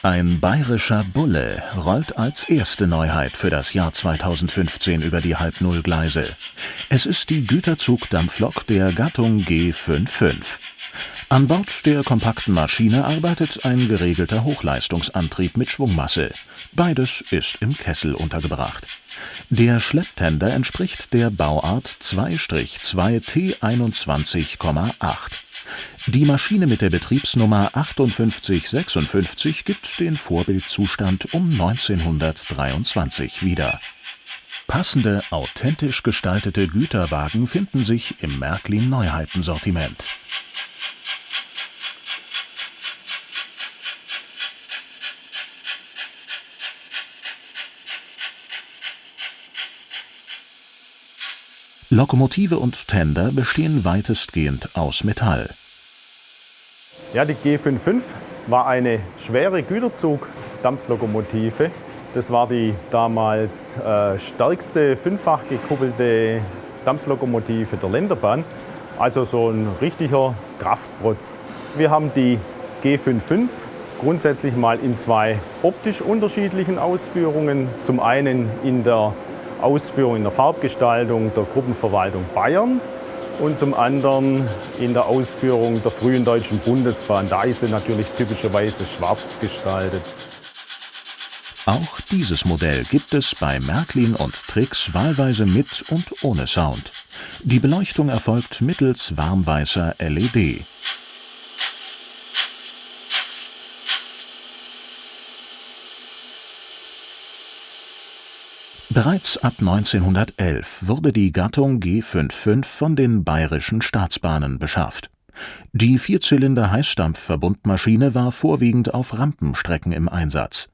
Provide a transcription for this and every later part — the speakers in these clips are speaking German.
Ein bayerischer Bulle rollt als erste Neuheit für das Jahr 2015 über die Halb-Null-Gleise. Es ist die Güterzug-Dampflok der Gattung G55. An Bord der kompakten Maschine arbeitet ein geregelter Hochleistungsantrieb mit Schwungmasse. Beides ist im Kessel untergebracht. Der Schlepptender entspricht der Bauart 2-2 T21,8. Die Maschine mit der Betriebsnummer 5856 gibt den Vorbildzustand um 1923 wieder. Passende, authentisch gestaltete Güterwagen finden sich im Märklin-Neuheiten-Sortiment. Lokomotive und Tender bestehen weitestgehend aus Metall. Ja, die G55 war eine schwere Güterzug-Dampflokomotive. Das war die damals stärkste fünffach gekuppelte Dampflokomotive der Länderbahn. Also so ein richtiger Kraftprotz. Wir haben die G55 grundsätzlich mal in zwei optisch unterschiedlichen Ausführungen. Zum einen in der Ausführung in der Farbgestaltung der Gruppenverwaltung Bayern und zum anderen in der Ausführung der frühen Deutschen Bundesbahn. Da ist sie natürlich typischerweise schwarz gestaltet. Auch dieses Modell gibt es bei Märklin und Trix wahlweise mit und ohne Sound. Die Beleuchtung erfolgt mittels warmweißer LED. Bereits ab 1911 wurde die Gattung G55 von den Bayerischen Staatsbahnen beschafft. Die Vierzylinder-Heißdampf-Verbundmaschine war vorwiegend auf Rampenstrecken im Einsatz.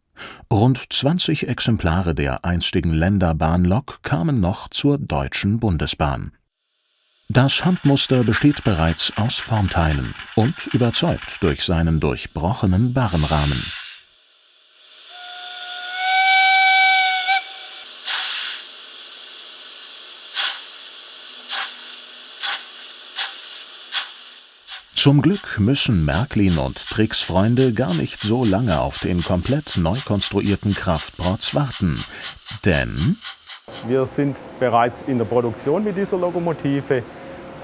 Rund 20 Exemplare der einstigen Länderbahnlok kamen noch zur Deutschen Bundesbahn. Das Handmuster besteht bereits aus Formteilen und überzeugt durch seinen durchbrochenen Barrenrahmen. Zum Glück müssen Märklin und Trix-Freunde gar nicht so lange auf den komplett neu konstruierten Kraftprotz warten, denn wir sind bereits in der Produktion mit dieser Lokomotive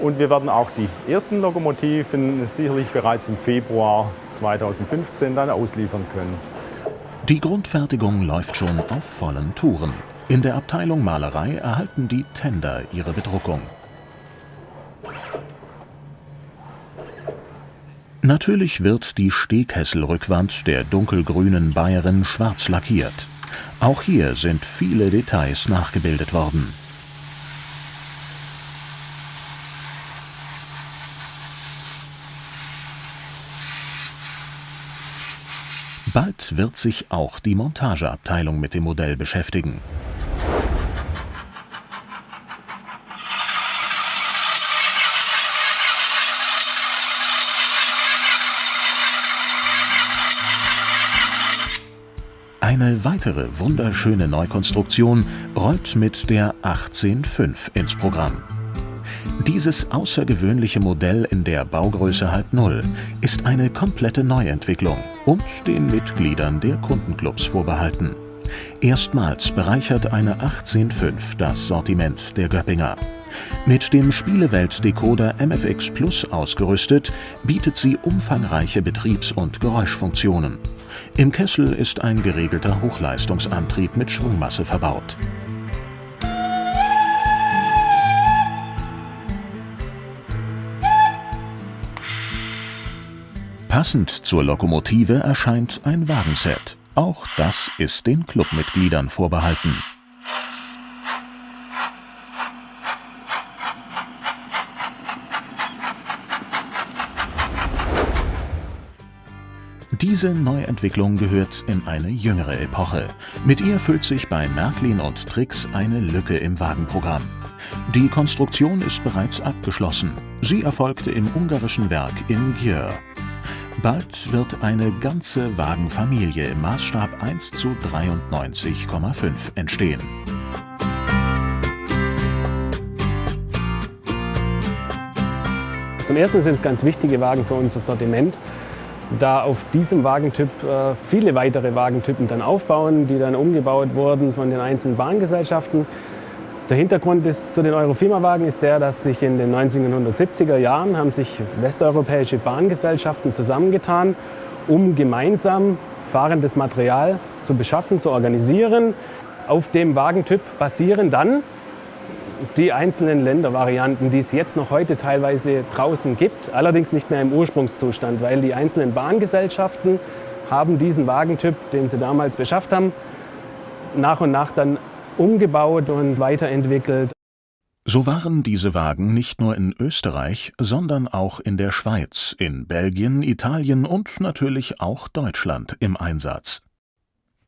und wir werden auch die ersten Lokomotiven sicherlich bereits im Februar 2015 dann ausliefern können. Die Grundfertigung läuft schon auf vollen Touren. In der Abteilung Malerei erhalten die Tender ihre Bedruckung. Natürlich wird die Stehkesselrückwand der dunkelgrünen Bayerin schwarz lackiert. Auch hier sind viele Details nachgebildet worden. Bald wird sich auch die Montageabteilung mit dem Modell beschäftigen. Eine weitere wunderschöne Neukonstruktion rollt mit der 185 ins Programm. Dieses außergewöhnliche Modell in der Baugröße Halb-Null ist eine komplette Neuentwicklung und den Mitgliedern der Kundenclubs vorbehalten. Erstmals bereichert eine 185 das Sortiment der Göppinger. Mit dem Spielewelt-Decoder MFX Plus ausgerüstet, bietet sie umfangreiche Betriebs- und Geräuschfunktionen. Im Kessel ist ein geregelter Hochleistungsantrieb mit Schwungmasse verbaut. Passend zur Lokomotive erscheint ein Wagenset. Auch das ist den Clubmitgliedern vorbehalten. Diese Neuentwicklung gehört in eine jüngere Epoche. Mit ihr füllt sich bei Märklin und Trix eine Lücke im Wagenprogramm. Die Konstruktion ist bereits abgeschlossen. Sie erfolgte im ungarischen Werk in Győr. Bald wird eine ganze Wagenfamilie im Maßstab 1:93,5 entstehen. Zum Ersten sind es ganz wichtige Wagen für unser Sortiment. da auf diesem Wagentyp viele weitere Wagentypen dann aufbauen, die dann umgebaut wurden von den einzelnen Bahngesellschaften. Der Hintergrund zu den Eurofima-Wagen ist der, dass sich in den 1970er Jahren haben sich westeuropäische Bahngesellschaften zusammengetan, um gemeinsam fahrendes Material zu beschaffen, zu organisieren. Auf dem Wagentyp basieren dann die einzelnen Ländervarianten, die es jetzt noch heute teilweise draußen gibt, allerdings nicht mehr im Ursprungszustand, weil die einzelnen Bahngesellschaften haben diesen Wagentyp, den sie damals beschafft haben, nach und nach dann umgebaut und weiterentwickelt. So waren diese Wagen nicht nur in Österreich, sondern auch in der Schweiz, in Belgien, Italien und natürlich auch Deutschland im Einsatz.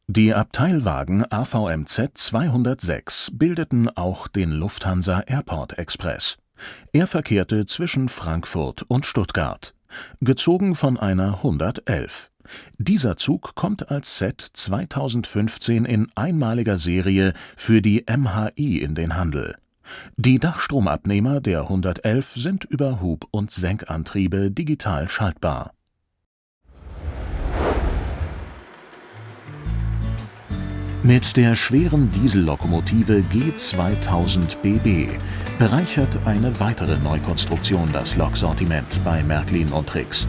Die Abteilwagen AVMZ 206 bildeten auch den Lufthansa Airport Express. Er verkehrte zwischen Frankfurt und Stuttgart, gezogen von einer 111. Dieser Zug kommt als Set 2015 in einmaliger Serie für die MHI in den Handel. Die Dachstromabnehmer der 111 sind über Hub- und Senkantriebe digital schaltbar. Mit der schweren Diesellokomotive G2000 BB bereichert eine weitere Neukonstruktion das Loksortiment bei Märklin & Trix.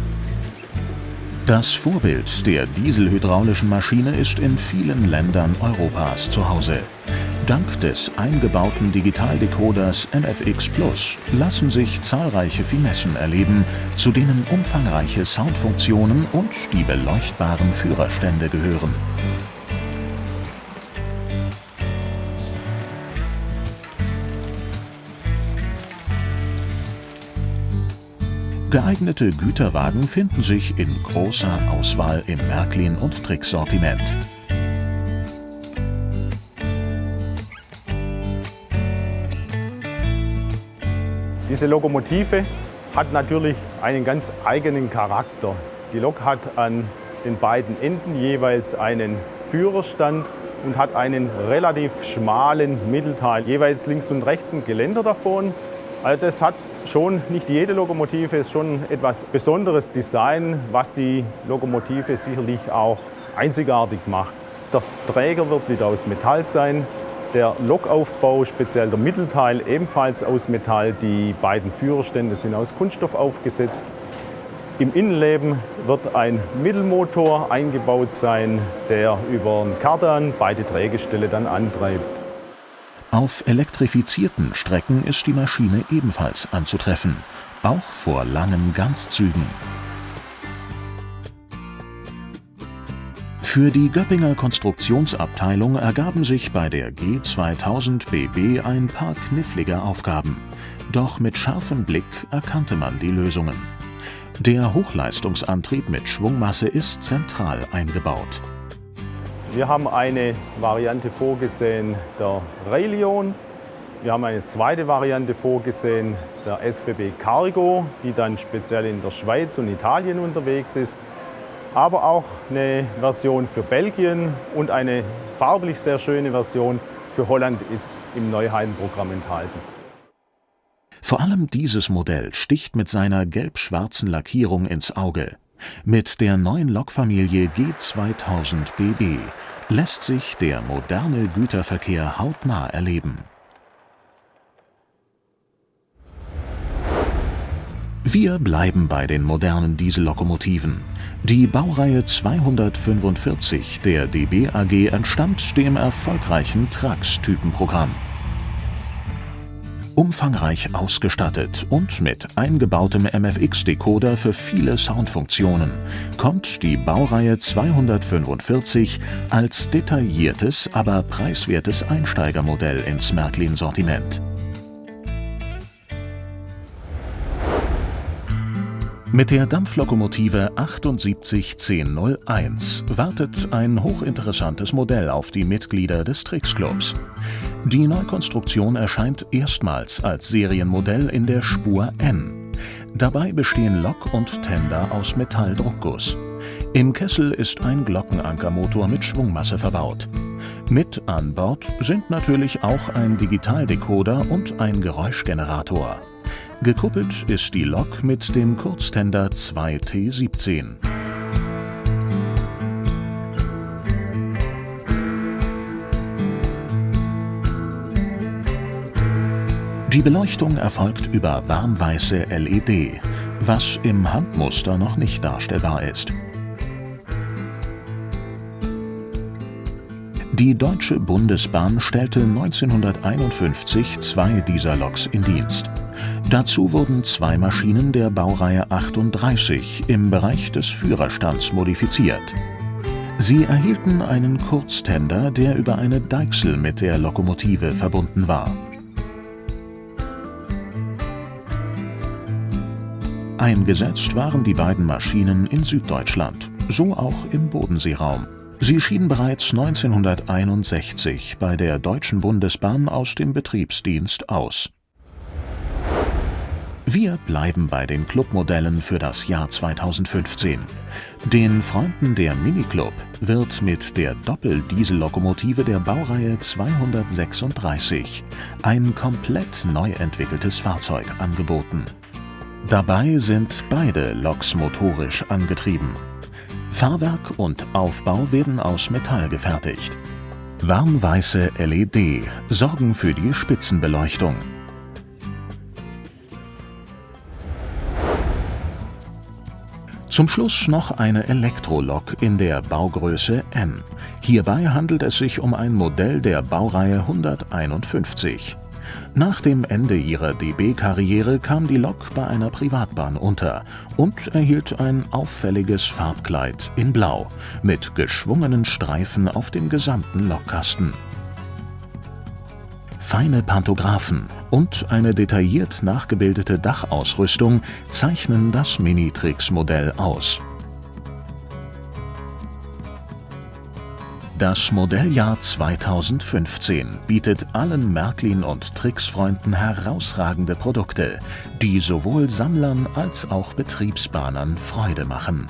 Das Vorbild der dieselhydraulischen Maschine ist in vielen Ländern Europas zu Hause. Dank des eingebauten Digitaldecoders NFX Plus lassen sich zahlreiche Finessen erleben, zu denen umfangreiche Soundfunktionen und die beleuchtbaren Führerstände gehören. Geeignete Güterwagen finden sich in großer Auswahl im Märklin & Trix Sortiment. Diese Lokomotive hat natürlich einen ganz eigenen Charakter. Die Lok hat an den beiden Enden jeweils einen Führerstand und hat einen relativ schmalen Mittelteil, jeweils links und rechts ein Geländer davon. Also das hat schon, nicht jede Lokomotive ist schon etwas besonderes Design, was die Lokomotive sicherlich auch einzigartig macht. Der Träger wird wieder aus Metall sein, der Lokaufbau, speziell der Mittelteil, ebenfalls aus Metall. Die beiden Führerstände sind aus Kunststoff aufgesetzt. Im Innenleben wird ein Mittelmotor eingebaut sein, der über einen Kardan beide Drehgestelle dann antreibt. Auf elektrifizierten Strecken ist die Maschine ebenfalls anzutreffen, auch vor langen Ganzzügen. Für die Göppinger Konstruktionsabteilung ergaben sich bei der G2000 BB ein paar knifflige Aufgaben. Doch mit scharfem Blick erkannte man die Lösungen. Der Hochleistungsantrieb mit Schwungmasse ist zentral eingebaut. Wir haben eine Variante vorgesehen, der Railion. Wir haben eine zweite Variante vorgesehen, der SBB Cargo, die dann speziell in der Schweiz und Italien unterwegs ist. Aber auch eine Version für Belgien und eine farblich sehr schöne Version für Holland ist im Neuheitenprogramm enthalten. Vor allem dieses Modell sticht mit seiner gelb-schwarzen Lackierung ins Auge. Mit der neuen Lokfamilie G2000 BB lässt sich der moderne Güterverkehr hautnah erleben. Wir bleiben bei den modernen Diesellokomotiven. Die Baureihe 245 der DB AG entstammt dem erfolgreichen Trax-Typenprogramm. Umfangreich ausgestattet und mit eingebautem MFX-Decoder für viele Soundfunktionen kommt die Baureihe 245 als detailliertes, aber preiswertes Einsteigermodell ins Märklin-Sortiment. Mit der Dampflokomotive 781001 wartet ein hochinteressantes Modell auf die Mitglieder des Trix-Clubs. Die Neukonstruktion erscheint erstmals als Serienmodell in der Spur N. Dabei bestehen Lok und Tender aus Metalldruckguss. Im Kessel ist ein Glockenankermotor mit Schwungmasse verbaut. Mit an Bord sind natürlich auch ein Digitaldecoder und ein Geräuschgenerator. Gekuppelt ist die Lok mit dem Kurztender 2T17. Die Beleuchtung erfolgt über warmweiße LED, was im Handmuster noch nicht darstellbar ist. Die Deutsche Bundesbahn stellte 1951 2 dieser Loks in Dienst. Dazu wurden 2 Maschinen der Baureihe 38 im Bereich des Führerstands modifiziert. Sie erhielten einen Kurztender, der über eine Deichsel mit der Lokomotive verbunden war. Eingesetzt waren die beiden Maschinen in Süddeutschland, so auch im Bodenseeraum. Sie schieden bereits 1961 bei der Deutschen Bundesbahn aus dem Betriebsdienst aus. Wir bleiben bei den Clubmodellen für das Jahr 2015. Den Freunden der Miniclub wird mit der Doppeldiesellokomotive der Baureihe 236 ein komplett neu entwickeltes Fahrzeug angeboten. Dabei sind beide Loks motorisch angetrieben. Fahrwerk und Aufbau werden aus Metall gefertigt. Warmweiße LED sorgen für die Spitzenbeleuchtung. Zum Schluss noch eine Elektrolok in der Baugröße M. Hierbei handelt es sich um ein Modell der Baureihe 151. Nach dem Ende ihrer DB-Karriere kam die Lok bei einer Privatbahn unter und erhielt ein auffälliges Farbkleid in Blau mit geschwungenen Streifen auf dem gesamten Lokkasten. Feine Pantographen und eine detailliert nachgebildete Dachausrüstung zeichnen das Minitrix-Modell aus. Das Modelljahr 2015 bietet allen Märklin- und Trix-Freunden herausragende Produkte, die sowohl Sammlern als auch Betriebsbahnern Freude machen.